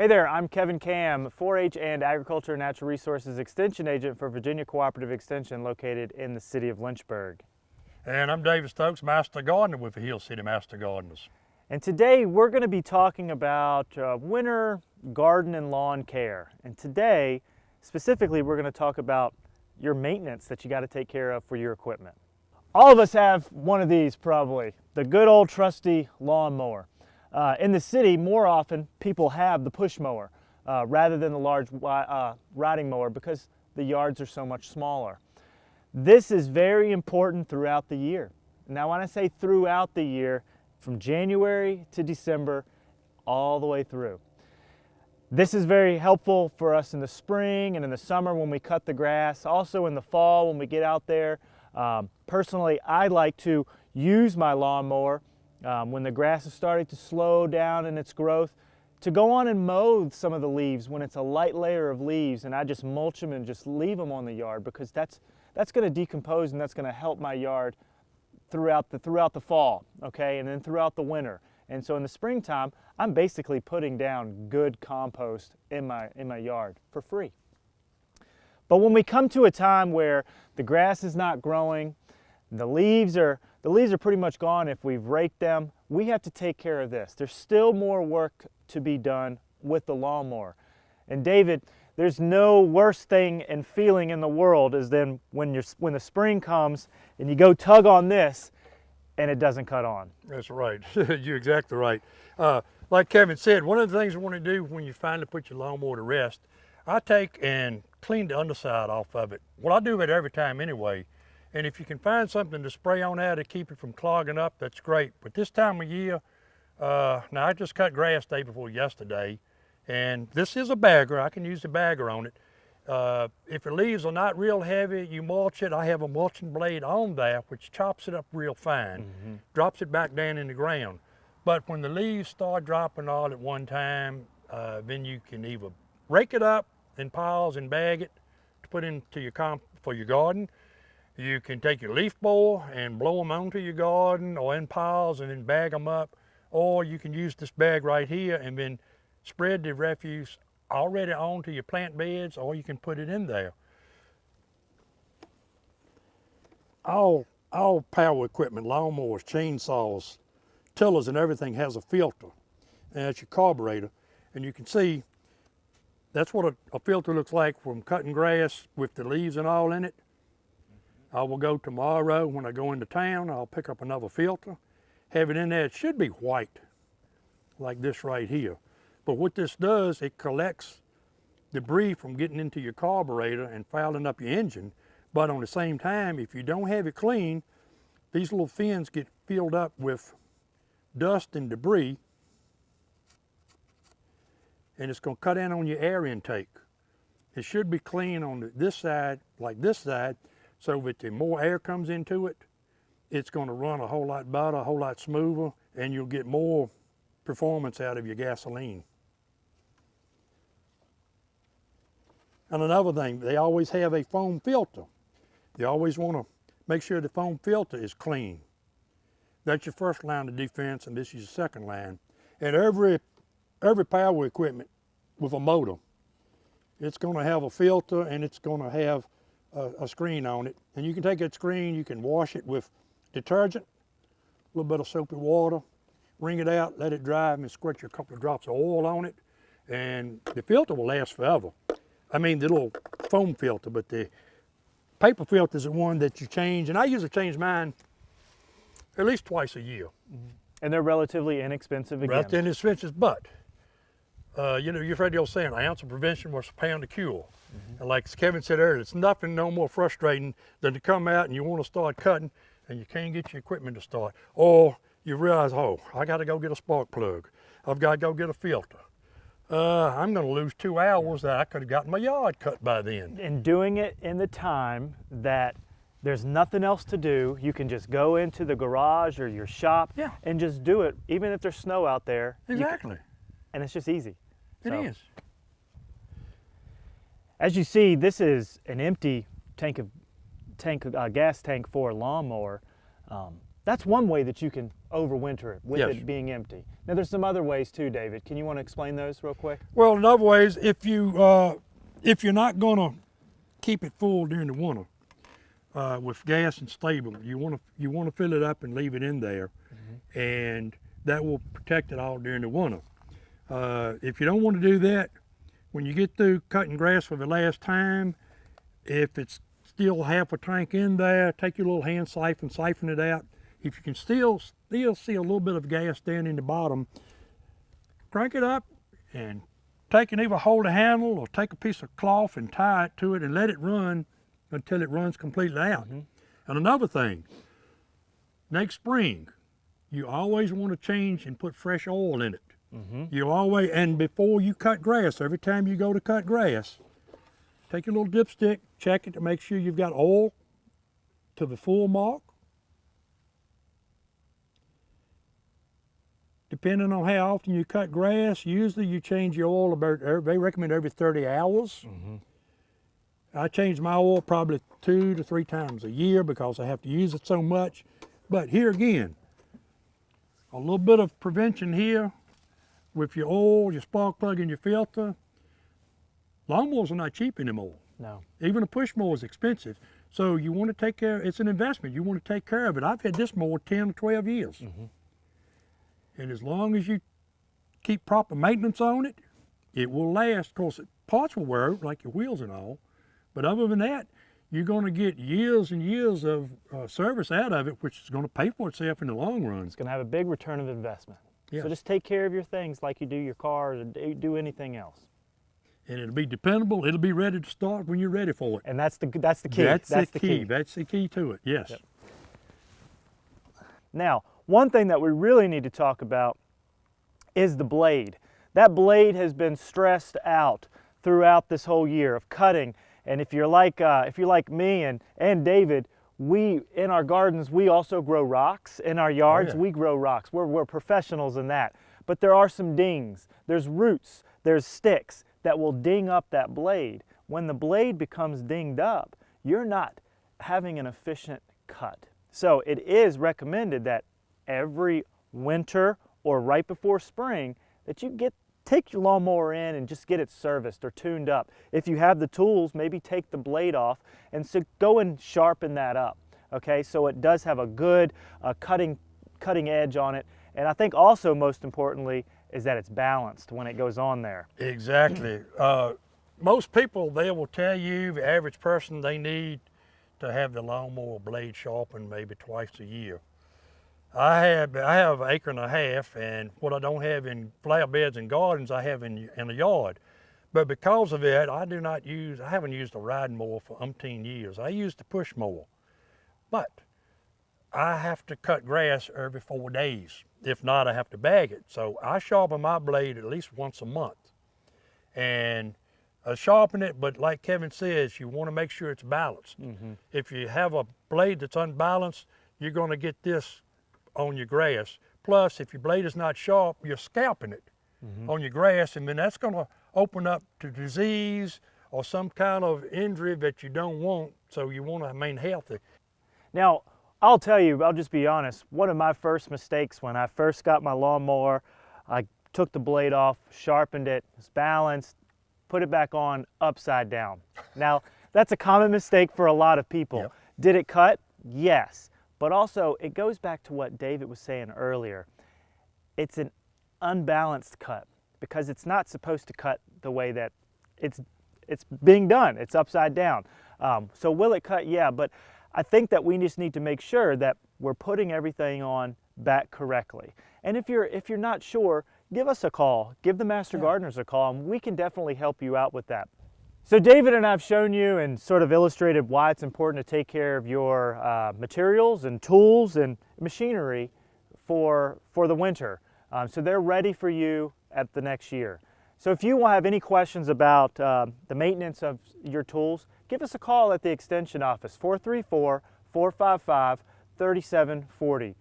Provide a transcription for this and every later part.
Hey there, I'm Kevin Camm, 4-H and Agriculture and Natural Resources Extension Agent for Virginia Cooperative Extension located in the city of Lynchburg. And I'm David Stokes, Master Gardener with the Hill City Master Gardeners. And today we're going to be talking about winter garden and lawn care. And today, specifically, we're going to talk about your maintenance that you got to take care of for your equipment. All of us have one of these probably, the good old trusty lawnmower. In the city, more often, people have the push mower rather than the large riding mower because the yards are so much smaller. This is very important throughout the year. Now, when I say throughout the year, from January to December, all the way through. This is very helpful for us in the spring and in the summer when we cut the grass, also in the fall when we get out there. Personally, I like to use my lawnmower when the grass is starting to slow down in its growth, to go on and mow some of the leaves when it's a light layer of leaves, and I just mulch them and just leave them on the yard because that's going to decompose and that's going to help my yard throughout the fall, okay, and then throughout the winter. And so in the springtime, I'm basically putting down good compost in my yard for free. But when we come to a time where the grass is not growing, the leaves are pretty much gone if we've raked them, we have to take care of this. There's still more work to be done with the lawnmower. And David, there's no worse thing and feeling in the world is than when the spring comes and you go tug on this and it doesn't cut on. That's right. You're exactly right. Like Kevin said, one of the things you want to do when you finally put your lawnmower to rest, I take and clean the underside off of it. Well, I do it every time anyway. And if you can find something to spray on there to keep it from clogging up, that's great. But this time of year, now I just cut grass day before yesterday, and this is a bagger. I can use the bagger on it. If the leaves are not real heavy, you mulch it. I have a mulching blade on there, which chops it up real fine, drops it back down in the ground. But when the leaves start dropping all at one time, then you can either rake it up in piles and bag it to put into your for your garden. You can take your leaf blower and blow them onto your garden or in piles and then bag them up. Or you can use this bag right here and then spread the refuse already onto your plant beds, or you can put it in there. All power equipment, lawnmowers, chainsaws, tillers and everything has a filter. And that's your carburetor. And you can see that's what a filter looks like from cutting grass with the leaves and all in it. I will go tomorrow when I go into town, I'll pick up another filter, have it in there. It should be white, like this right here. But what this does, it collects debris from getting into your carburetor and fouling up your engine. But on the same time, if you don't have it clean, these little fins get filled up with dust and debris, and it's going to cut in on your air intake. It should be clean on this side, like this side, so that the more air comes into it, it's going to run a whole lot better, a whole lot smoother, and you'll get more performance out of your gasoline. And another thing, they always have a foam filter. You always want to make sure the foam filter is clean. That's your first line of defense, and this is your second line. And every power equipment with a motor, it's going to have a filter and it's going to have a screen on it. And you can take that screen, you can wash it with detergent, a little bit of soapy water, wring it out, let it dry, and squirt you a couple of drops of oil on it, and the filter will last forever. I mean the little foam filter, but the paper filter is the one that you change, and I usually change mine at least twice a year. And they're relatively inexpensive again. Relatively inexpensive, but you know, you've heard the old saying, an ounce of prevention was a pound of cure. And like Kevin said earlier, it's nothing no more frustrating than to come out and you want to start cutting and you can't get your equipment to start. Or you realize, oh, I got to go get a spark plug. I've got to go get a filter. I'm going to lose 2 hours that I could have gotten my yard cut by then. And doing it in the time that there's nothing else to do, you can just go into the garage or your shop and just do it, even if there's snow out there. Exactly. And it's just easy. It is. As you see, this is an empty gas tank for a lawnmower. That's one way that you can overwinter it with Yes. it being empty. Now there's some other ways too, David. Can you want to explain those real quick? Well, in other ways, if you're not gonna keep it full during the winter with gas and stable, you want to fill it up and leave it in there, and that will protect it all during the winter. If you don't want to do that, when you get through cutting grass for the last time, if it's still half a tank in there, take your little hand siphon it out. If you can still see a little bit of gas down in the bottom, crank it up and take and either hold a handle or take a piece of cloth and tie it to it and let it run until it runs completely out. And another thing, next spring, you always want to change and put fresh oil in it. You always, and before you cut grass, every time you go to cut grass, take your little dipstick, check it to make sure you've got oil to the full mark. Depending on how often you cut grass, usually you change your oil about, they recommend every 30 hours. I change my oil probably 2 to 3 times a year because I have to use it so much. But here again, a little bit of prevention here with your oil, your spark plug, and your filter. Lawnmowers are not cheap anymore. No. Even a push mower is expensive. So you want to take care, it's an investment. You want to take care of it. I've had this mower 10 or 12 years. And as long as you keep proper maintenance on it, it will last. Of course, parts will wear out, like your wheels and all. But other than that, you're going to get years and years of service out of it, which is going to pay for itself in the long run. It's going to have a big return of investment. Yes. So just take care of your things like you do your cars or do anything else. And it'll be dependable. It'll be ready to start when you're ready for it. And that's the key. That's the key. key. That's the key to it, yes. Yep. Now, one thing that we really need to talk about is the blade. That blade has been stressed out throughout this whole year of cutting. And if you're like me and David, we in our gardens we also grow rocks. In our yards, we grow rocks. We're professionals in that. But there are some dings. There's roots. There's sticks that will ding up that blade. When the blade becomes dinged up, you're not having an efficient cut. So it is recommended that every winter or right before spring that you take your lawnmower in and just get it serviced or tuned up. If you have the tools, maybe take the blade off and so go and sharpen that up. Okay, so it does have a good cutting edge on it. And I think also most importantly is that it's balanced when it goes on there. Exactly. Most people, they will tell you, the average person, they need to have the lawnmower blade sharpened maybe twice a year. I have an acre and a half, and what I don't have in flower beds and gardens, I have in the yard. But because of that, I haven't used a riding mower for umpteen years. I use the push mower. But I have to cut grass every 4 days. If not, I have to bag it. So I sharpen my blade at least once a month. And I sharpen it, but like Kevin says, you want to make sure it's balanced. If you have a blade that's unbalanced, you're going to get this on your grass. Plus, if your blade is not sharp, you're scalping it on your grass, and then that's going to open up to disease or some kind of injury that you don't want, so you want to remain healthy. Now, I'll tell you, I'll just be honest, one of my first mistakes when I first got my lawnmower, I took the blade off, sharpened it, it's balanced, put it back on upside down. Now, that's a common mistake for a lot of people. Yep. Did it cut? Yes. But also, it goes back to what David was saying earlier. It's an unbalanced cut because it's not supposed to cut the way that it's being done. It's upside down. So will it cut? Yeah, but I think that we just need to make sure that we're putting everything on back correctly. And if you're not sure, give us a call. Give the Master Gardeners a call, and we can definitely help you out with that. So David and I have shown you and sort of illustrated why it's important to take care of your materials and tools and machinery for the winter. So they're ready for you at the next year. So if you have any questions about the maintenance of your tools, give us a call at the Extension office, 434-455-3740.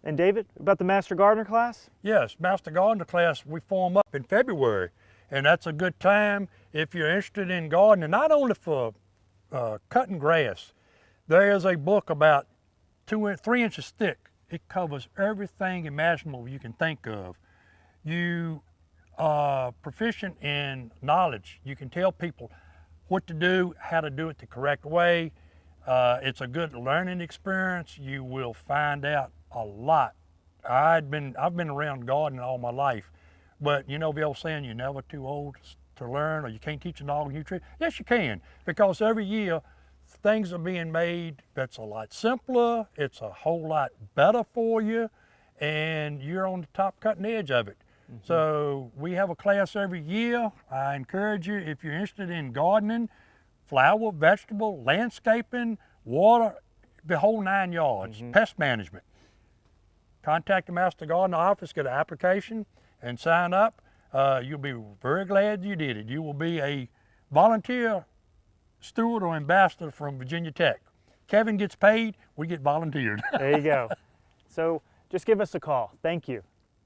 And David, about the Master Gardener class? Yes, Master Gardener class, we form up in February, and that's a good time if you're interested in gardening, not only for cutting grass. There is a book about 3 inches thick It covers everything imaginable you can think of. You are proficient in knowledge. You can tell people what to do, how to do it the correct way. It's a good learning experience. You will find out a lot. I've been around gardening all my life, but you know the old saying, you're never too old to learn, or you can't teach a dog a new trick. Yes, you can, because every year things are being made that's a lot simpler, it's a whole lot better for you, and you're on the top cutting edge of it. So we have a class every year. I encourage you, if you're interested in gardening, flower, vegetable, landscaping, water, the whole 9 yards, pest management. Contact the Master Gardener office, get an application, and sign up. You'll be very glad you did it. You will be a volunteer steward or ambassador from Virginia Tech. Kevin gets paid, we get volunteered. There you go. So just give us a call. Thank you.